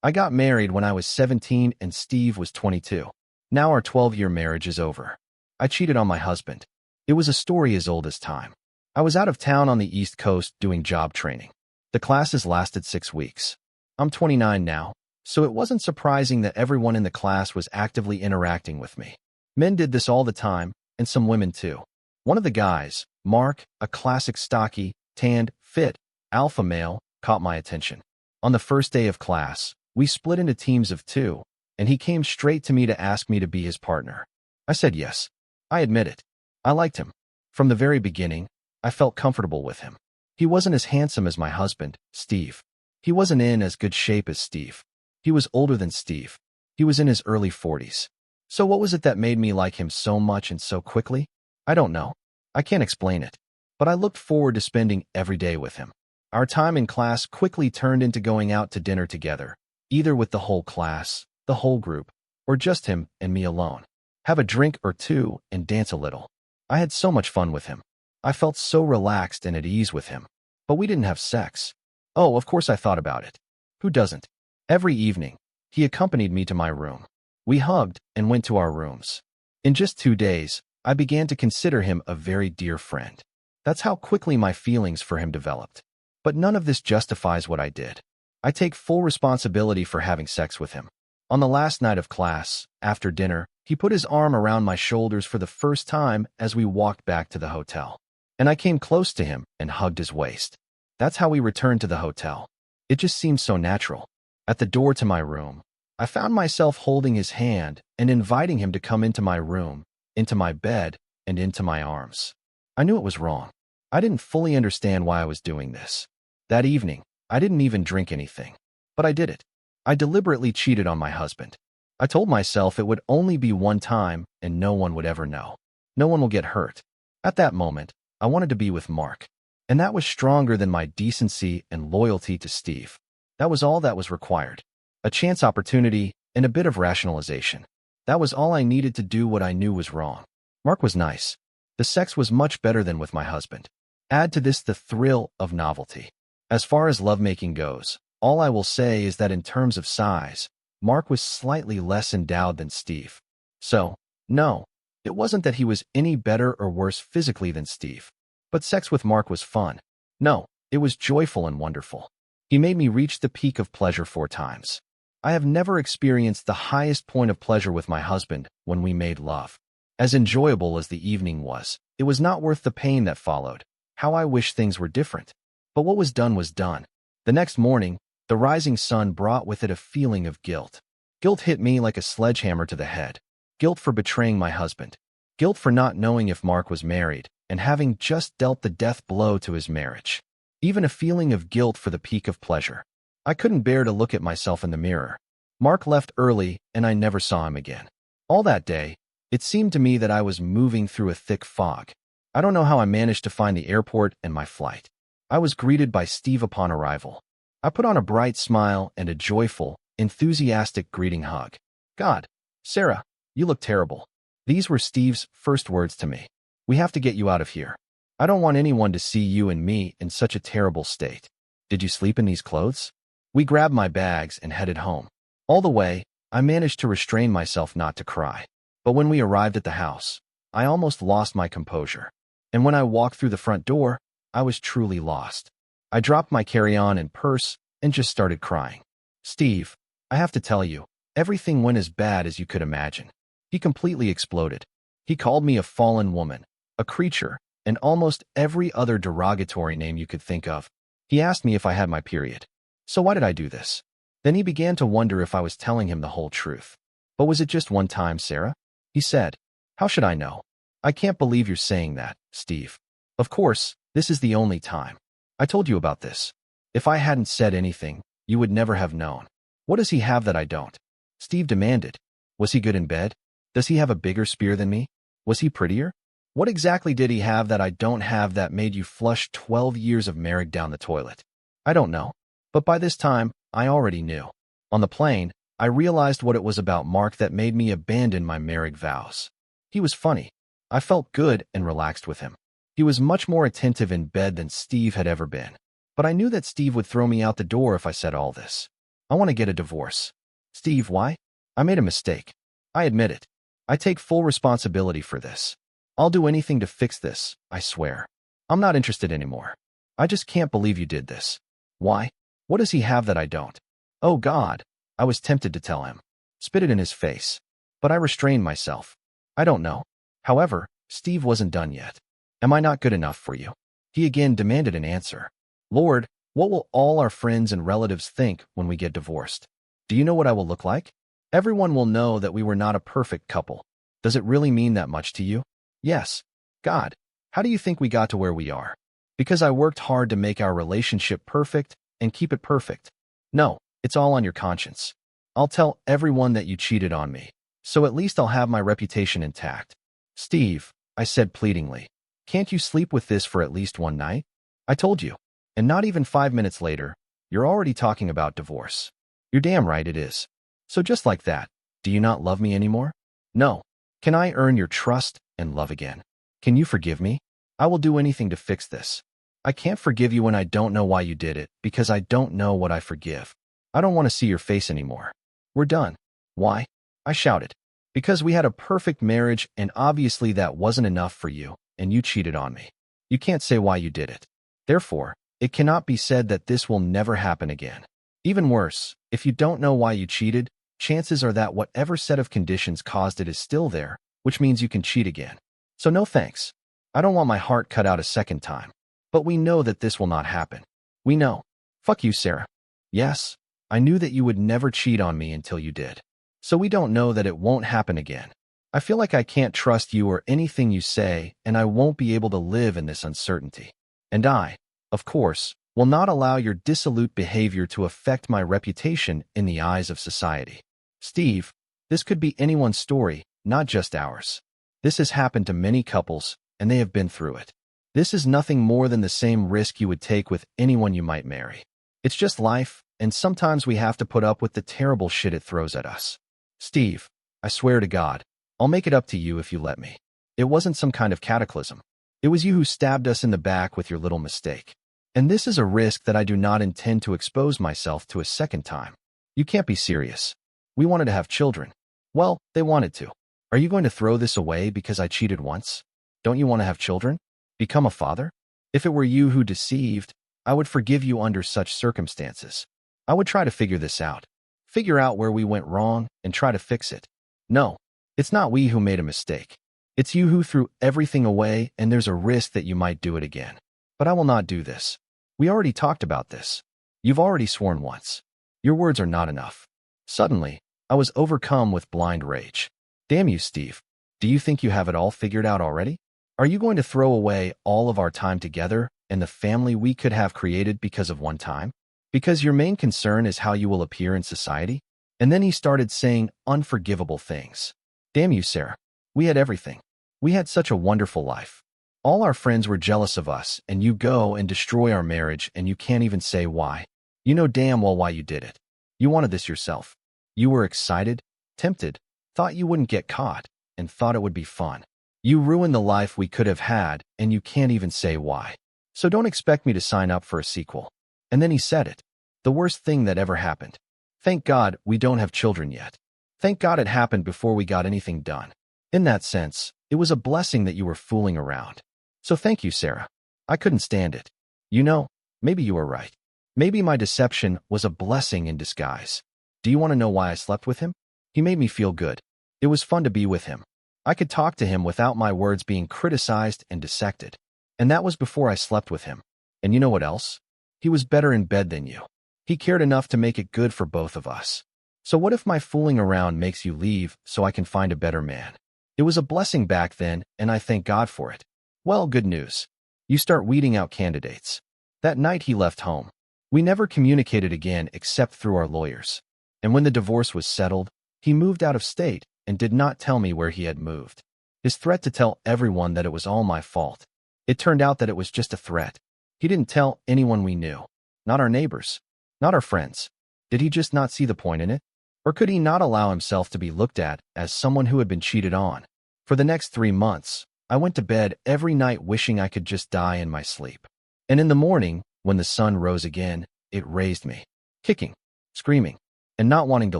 I got married when I was 17 and Steve was 22. Now our 12-year marriage is over. I cheated on my husband. It was a story as old as time. I was out of town on the East Coast doing job training. The classes lasted 6 weeks. I'm 29 now, so it wasn't surprising that everyone in the class was actively interacting with me. Men did this all the time, and some women too. One of the guys, Mark, a classic stocky, tanned, fit, alpha male, caught my attention. On the first day of class, we split into teams of 2, and he came straight to me to ask me to be his partner. I said yes. I admit it. I liked him. From the very beginning, I felt comfortable with him. He wasn't as handsome as my husband, Steve. He wasn't in as good shape as Steve. He was older than Steve. He was in his early 40s. So what was it that made me like him so much and so quickly? I don't know. I can't explain it. But I looked forward to spending every day with him. Our time in class quickly turned into going out to dinner together, either with the whole class, the whole group, or just him and me alone. Have a drink or two and dance a little. I had so much fun with him. I felt so relaxed and at ease with him. But we didn't have sex. Oh, of course I thought about it. Who doesn't? Every evening, he accompanied me to my room. We hugged and went to our rooms. In just 2 days, I began to consider him a very dear friend. That's how quickly my feelings for him developed. But none of this justifies what I did. I take full responsibility for having sex with him. On the last night of class, after dinner, he put his arm around my shoulders for the first time as we walked back to the hotel. And I came close to him and hugged his waist. That's how we returned to the hotel. It just seemed so natural. At the door to my room, I found myself holding his hand and inviting him to come into my room, into my bed, and into my arms. I knew it was wrong. I didn't fully understand why I was doing this. That evening, I didn't even drink anything. But I did it. I deliberately cheated on my husband. I told myself it would only be one time and no one would ever know. No one will get hurt. At that moment, I wanted to be with Mark. And that was stronger than my decency and loyalty to Steve. That was all that was required. A chance opportunity and a bit of rationalization. That was all I needed to do what I knew was wrong. Mark was nice. The sex was much better than with my husband. Add to this the thrill of novelty. As far as lovemaking goes, all I will say is that in terms of size, Mark was slightly less endowed than Steve. So, no, it wasn't that he was any better or worse physically than Steve. But sex with Mark was fun. No, it was joyful and wonderful. He made me reach the peak of pleasure 4 times. I have never experienced the highest point of pleasure with my husband when we made love. As enjoyable as the evening was, it was not worth the pain that followed. How I wish things were different. But what was done was done. The next morning, the rising sun brought with it a feeling of guilt. Guilt hit me like a sledgehammer to the head. Guilt for betraying my husband. Guilt for not knowing if Mark was married and having just dealt the death blow to his marriage. Even a feeling of guilt for the peak of pleasure. I couldn't bear to look at myself in the mirror. Mark left early and I never saw him again. All that day, it seemed to me that I was moving through a thick fog. I don't know how I managed to find the airport and my flight. I was greeted by Steve upon arrival. I put on a bright smile and a joyful, enthusiastic greeting hug. God, Sarah, you look terrible. These were Steve's first words to me. We have to get you out of here. I don't want anyone to see you and me in such a terrible state. Did you sleep in these clothes? We grabbed my bags and headed home. All the way, I managed to restrain myself not to cry. But when we arrived at the house, I almost lost my composure. And when I walked through the front door, I was truly lost. I dropped my carry-on and purse and just started crying. Steve, I have to tell you, everything went as bad as you could imagine. He completely exploded. He called me a fallen woman, a creature, and almost every other derogatory name you could think of. He asked me if I had my period. So why did I do this? Then he began to wonder if I was telling him the whole truth. But was it just one time, Sarah? He said, how should I know? I can't believe you're saying that, Steve. Of course, this is the only time. I told you about this. If I hadn't said anything, you would never have known. What does he have that I don't? Steve demanded. Was he good in bed? Does he have a bigger spear than me? Was he prettier? What exactly did he have that I don't have that made you flush 12 years of marriage down the toilet? I don't know. But by this time, I already knew. On the plane, I realized what it was about Mark that made me abandon my marriage vows. He was funny. I felt good and relaxed with him. He was much more attentive in bed than Steve had ever been. But I knew that Steve would throw me out the door if I said all this. I want to get a divorce. Steve, why? I made a mistake. I admit it. I take full responsibility for this. I'll do anything to fix this, I swear. I'm not interested anymore. I just can't believe you did this. Why? What does he have that I don't? Oh God. I was tempted to tell him. Spit it in his face. But I restrained myself. I don't know. However, Steve wasn't done yet. Am I not good enough for you? He again demanded an answer. Lord, what will all our friends and relatives think when we get divorced? Do you know what I will look like? Everyone will know that we were not a perfect couple. Does it really mean that much to you? Yes. God, how do you think we got to where we are? Because I worked hard to make our relationship perfect and keep it perfect. No, it's all on your conscience. I'll tell everyone that you cheated on me, so at least I'll have my reputation intact. Steve, I said pleadingly, can't you sleep with this for at least one night? I told you. And not even 5 minutes later, you're already talking about divorce. You're damn right it is. So just like that, do you not love me anymore? No. Can I earn your trust and love again? Can you forgive me? I will do anything to fix this. I can't forgive you when I don't know why you did it, because I don't know what I forgive. I don't want to see your face anymore. We're done. Why? I shouted. Because we had a perfect marriage and obviously that wasn't enough for you, and you cheated on me. You can't say why you did it. Therefore, it cannot be said that this will never happen again. Even worse, if you don't know why you cheated, chances are that whatever set of conditions caused it is still there, which means you can cheat again. So no thanks. I don't want my heart cut out a second time. But we know that this will not happen. We know. Fuck you, Sarah. Yes, I knew that you would never cheat on me until you did. So we don't know that it won't happen again. I feel like I can't trust you or anything you say, and I won't be able to live in this uncertainty. And I, of course, will not allow your dissolute behavior to affect my reputation in the eyes of society. Steve, this could be anyone's story, not just ours. This has happened to many couples, and they have been through it. This is nothing more than the same risk you would take with anyone you might marry. It's just life, and sometimes we have to put up with the terrible shit it throws at us. Steve, I swear to God, I'll make it up to you if you let me. It wasn't some kind of cataclysm. It was you who stabbed us in the back with your little mistake. And this is a risk that I do not intend to expose myself to a second time. You can't be serious. We wanted to have children. Well, they wanted to. Are you going to throw this away because I cheated once? Don't you want to have children? Become a father? If it were you who deceived, I would forgive you under such circumstances. I would try to figure this out. Figure out where we went wrong and try to fix it. No, it's not we who made a mistake. It's you who threw everything away, and there's a risk that you might do it again. But I will not do this. We already talked about this. You've already sworn once. Your words are not enough. Suddenly, I was overcome with blind rage. Damn you, Steve. Do you think you have it all figured out already? Are you going to throw away all of our time together and the family we could have created because of one time? Because your main concern is how you will appear in society? And then he started saying unforgivable things. Damn you, Sarah. We had everything. We had such a wonderful life. All our friends were jealous of us, and you go and destroy our marriage, and you can't even say why. You know damn well why you did it. You wanted this yourself. You were excited, tempted, thought you wouldn't get caught, and thought it would be fun. You ruined the life we could have had, and you can't even say why. So don't expect me to sign up for a sequel. And then he said it. The worst thing that ever happened. Thank God we don't have children yet. Thank God it happened before we got anything done. In that sense, it was a blessing that you were fooling around. So thank you, Sarah. I couldn't stand it. You know, maybe you were right. Maybe my deception was a blessing in disguise. Do you want to know why I slept with him? He made me feel good. It was fun to be with him. I could talk to him without my words being criticized and dissected. And that was before I slept with him. And you know what else? He was better in bed than you. He cared enough to make it good for both of us. So what if my fooling around makes you leave so I can find a better man? It was a blessing back then, and I thank God for it. Well, good news. You start weeding out candidates. That night he left home. We never communicated again except through our lawyers. And when the divorce was settled, he moved out of state and did not tell me where he had moved. His threat to tell everyone that it was all my fault. It turned out that it was just a threat. He didn't tell anyone we knew. Not our neighbors. Not our friends. Did he just not see the point in it? Or could he not allow himself to be looked at as someone who had been cheated on? For the next 3 months, I went to bed every night wishing I could just die in my sleep. And in the morning, when the sun rose again, it raised me. Kicking. screaming, and not wanting to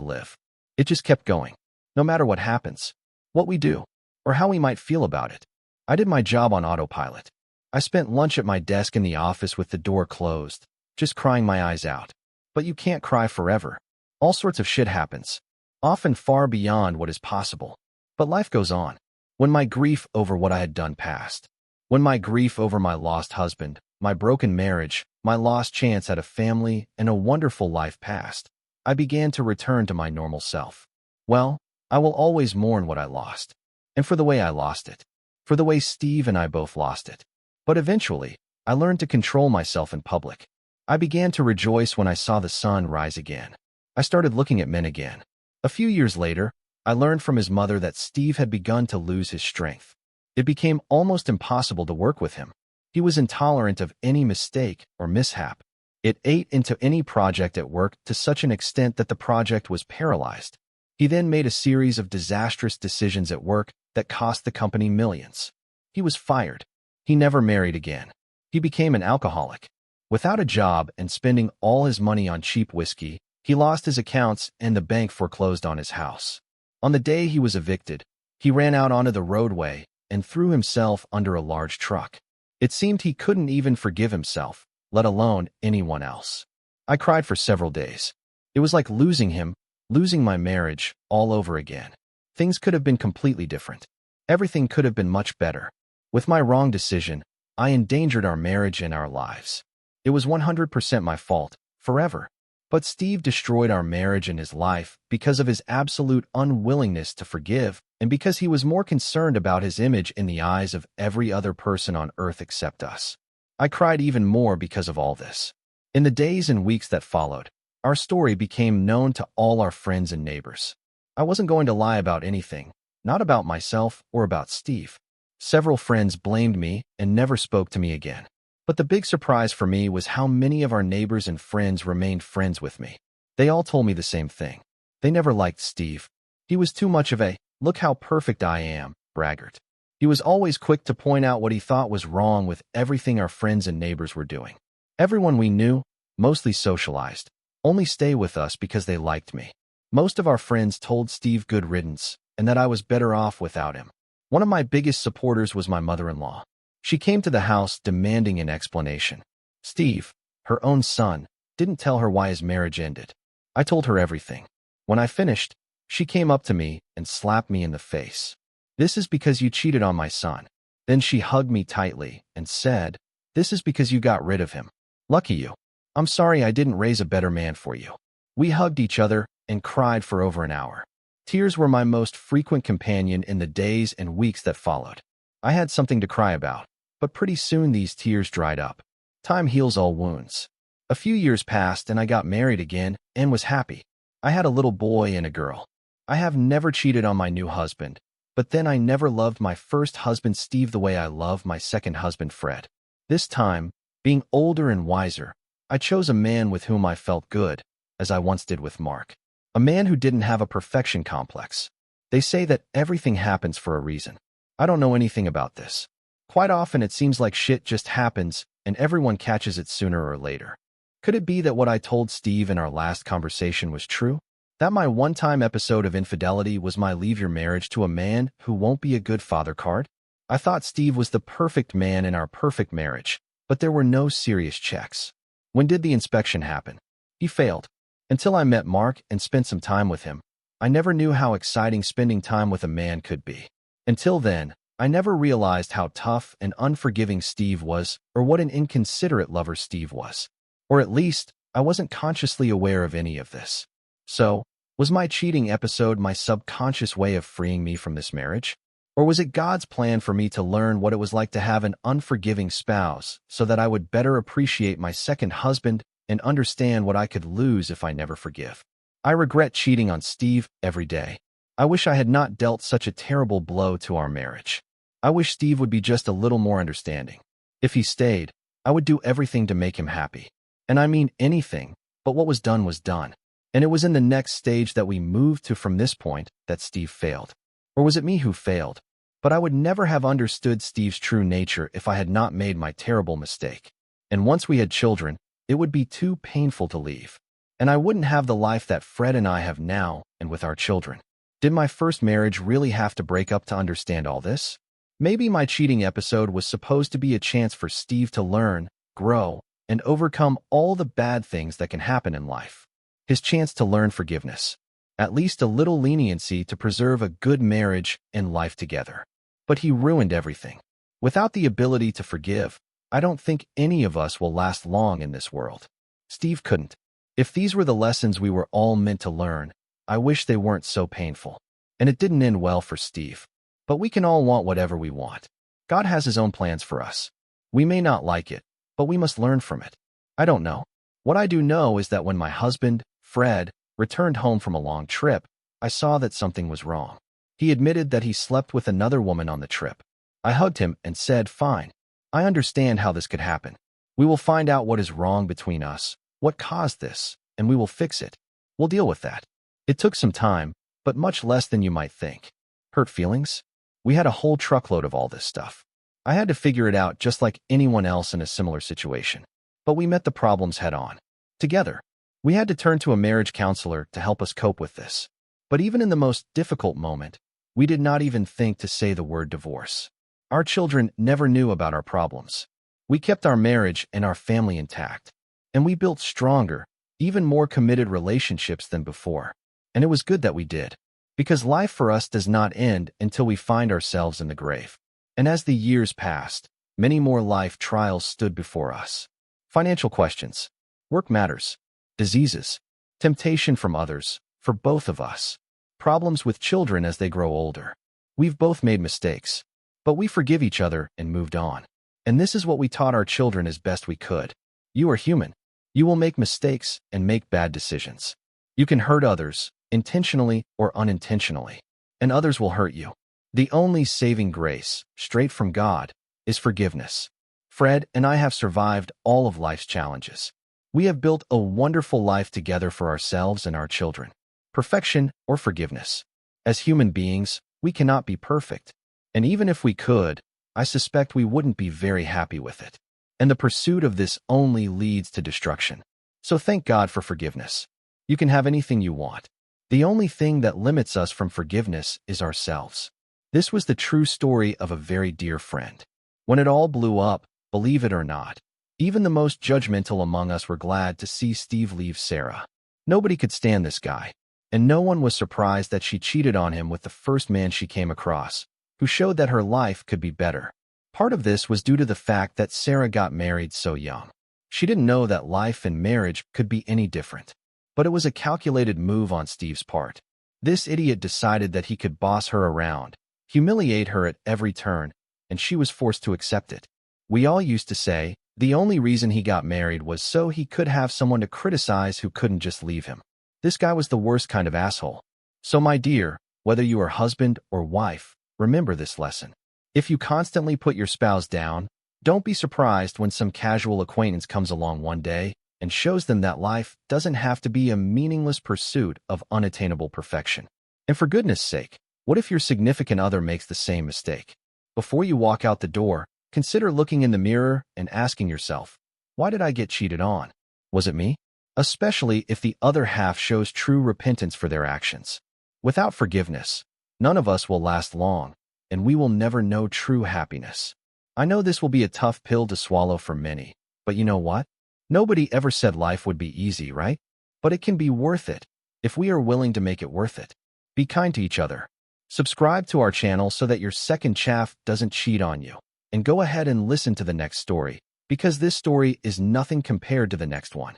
live. It just kept going. No matter what happens, what we do, or how we might feel about it. I did my job on autopilot. I spent lunch at my desk in the office with the door closed, just crying my eyes out. But you can't cry forever. All sorts of shit happens, often far beyond what is possible. But life goes on. When my grief over what I had done passed, when my grief over my lost husband, my broken marriage, my lost chance at a family, and a wonderful life passed, I began to return to my normal self. Well, I will always mourn what I lost, and for the way I lost it, for the way Steve and I both lost it. But eventually, I learned to control myself in public. I began to rejoice when I saw the sun rise again. I started looking at men again. A few years later, I learned from his mother that Steve had begun to lose his strength. It became almost impossible to work with him. He was intolerant of any mistake or mishap. It ate into any project at work to such an extent that the project was paralyzed. He then made a series of disastrous decisions at work that cost the company millions. He was fired. He never married again. He became an alcoholic. Without a job and spending all his money on cheap whiskey, he lost his accounts and the bank foreclosed on his house. On the day he was evicted, he ran out onto the roadway and threw himself under a large truck. It seemed he couldn't even forgive himself, let alone anyone else. I cried for several days. It was like losing him, losing my marriage, all over again. Things could have been completely different. Everything could have been much better. With my wrong decision, I endangered our marriage and our lives. It was 100% my fault, forever. But Steve destroyed our marriage and his life because of his absolute unwillingness to forgive and because he was more concerned about his image in the eyes of every other person on earth except us. I cried even more because of all this. In the days and weeks that followed, our story became known to all our friends and neighbors. I wasn't going to lie about anything, not about myself or about Steve. Several friends blamed me and never spoke to me again. But the big surprise for me was how many of our neighbors and friends remained friends with me. They all told me the same thing. They never liked Steve. He was too much of a, look how perfect I am, braggart. He was always quick to point out what he thought was wrong with everything our friends and neighbors were doing. Everyone we knew, mostly socialized, only stay with us because they liked me. Most of our friends told Steve good riddance and that I was better off without him. One of my biggest supporters was my mother-in-law. She came to the house demanding an explanation. Steve, her own son, didn't tell her why his marriage ended. I told her everything. When I finished, she came up to me and slapped me in the face. This is because you cheated on my son. Then she hugged me tightly and said, this is because you got rid of him. Lucky you. I'm sorry I didn't raise a better man for you. We hugged each other and cried for over an hour. Tears were my most frequent companion in the days and weeks that followed. I had something to cry about, but pretty soon these tears dried up. Time heals all wounds. A few years passed and I got married again and was happy. I had a little boy and a girl. I have never cheated on my new husband, but then I never loved my first husband Steve the way I love my second husband Fred. This time, being older and wiser, I chose a man with whom I felt good, as I once did with Mark. A man who didn't have a perfection complex. They say that everything happens for a reason. I don't know anything about this. Quite often it seems like shit just happens and everyone catches it sooner or later. Could it be that what I told Steve in our last conversation was true? That my one-time episode of infidelity was my leave your marriage to a man who won't be a good father card? I thought Steve was the perfect man in our perfect marriage, but there were no serious checks. When did the inspection happen? He failed. Until I met Mark and spent some time with him, I never knew how exciting spending time with a man could be. Until then, I never realized how tough and unforgiving Steve was or what an inconsiderate lover Steve was. Or at least, I wasn't consciously aware of any of this. So, was my cheating episode my subconscious way of freeing me from this marriage? Or was it God's plan for me to learn what it was like to have an unforgiving spouse so that I would better appreciate my second husband and understand what I could lose if I never forgive? I regret cheating on Steve every day. I wish I had not dealt such a terrible blow to our marriage. I wish Steve would be just a little more understanding. If he stayed, I would do everything to make him happy. And I mean anything, but what was done was done. And it was in the next stage that we moved to from this point that Steve failed. Or was it me who failed? But I would never have understood Steve's true nature if I had not made my terrible mistake. And once we had children, it would be too painful to leave. and I wouldn't have the life that Fred and I have now and with our children. Did my first marriage really have to break up to understand all this? Maybe my cheating episode was supposed to be a chance for Steve to learn, grow, and overcome all the bad things that can happen in life. His chance to learn forgiveness. At least a little leniency to preserve a good marriage and life together. But he ruined everything. Without the ability to forgive, I don't think any of us will last long in this world. Steve couldn't. If these were the lessons we were all meant to learn, I wish they weren't so painful. And it didn't end well for Steve. But we can all want whatever we want. God has his own plans for us. We may not like it, but we must learn from it. I don't know. What I do know is that when my husband, Fred, returned home from a long trip, I saw that something was wrong. He admitted that he slept with another woman on the trip. I hugged him and said, "Fine. I understand how this could happen. We will find out what is wrong between us, what caused this, and we will fix it. We'll deal with that." It took some time, but much less than you might think. Hurt feelings? We had a whole truckload of all this stuff. I had to figure it out just like anyone else in a similar situation. But we met the problems head on. Together. We had to turn to a marriage counselor to help us cope with this. But even in the most difficult moment, we did not even think to say the word divorce. Our children never knew about our problems. We kept our marriage and our family intact. And we built stronger, even more committed relationships than before. And it was good that we did. Because life for us does not end until we find ourselves in the grave. And as the years passed, many more life trials stood before us. Financial questions. Work matters. Diseases. Temptation from others, for both of us. Problems with children as they grow older. We've both made mistakes. But we forgive each other and moved on. And this is what we taught our children as best we could. You are human. You will make mistakes and make bad decisions. You can hurt others, intentionally or unintentionally, and others will hurt you. The only saving grace, straight from God, is forgiveness. Fred and I have survived all of life's challenges. We have built a wonderful life together for ourselves and our children. Perfection or forgiveness. As human beings, we cannot be perfect. And even if we could, I suspect we wouldn't be very happy with it. And the pursuit of this only leads to destruction. So thank God for forgiveness. You can have anything you want. The only thing that limits us from forgiveness is ourselves. This was the true story of a very dear friend. When it all blew up, believe it or not, even the most judgmental among us were glad to see Steve leave Sarah. Nobody could stand this guy, and no one was surprised that she cheated on him with the first man she came across, who showed that her life could be better. Part of this was due to the fact that Sarah got married so young. She didn't know that life and marriage could be any different. But it was a calculated move on Steve's part. This idiot decided that he could boss her around, humiliate her at every turn, and she was forced to accept it. We all used to say, the only reason he got married was so he could have someone to criticize who couldn't just leave him. This guy was the worst kind of asshole. So my dear, whether you are husband or wife, remember this lesson. If you constantly put your spouse down, don't be surprised when some casual acquaintance comes along one day and shows them that life doesn't have to be a meaningless pursuit of unattainable perfection. And for goodness sake, what if your significant other makes the same mistake? Before you walk out the door, consider looking in the mirror and asking yourself, why did I get cheated on? Was it me? Especially if the other half shows true repentance for their actions. Without forgiveness, none of us will last long, and we will never know true happiness. I know this will be a tough pill to swallow for many, but you know what? Nobody ever said life would be easy, right? But it can be worth it, if we are willing to make it worth it. Be kind to each other. Subscribe to our channel so that your second chaff doesn't cheat on you. And go ahead and listen to the next story, because this story is nothing compared to the next one.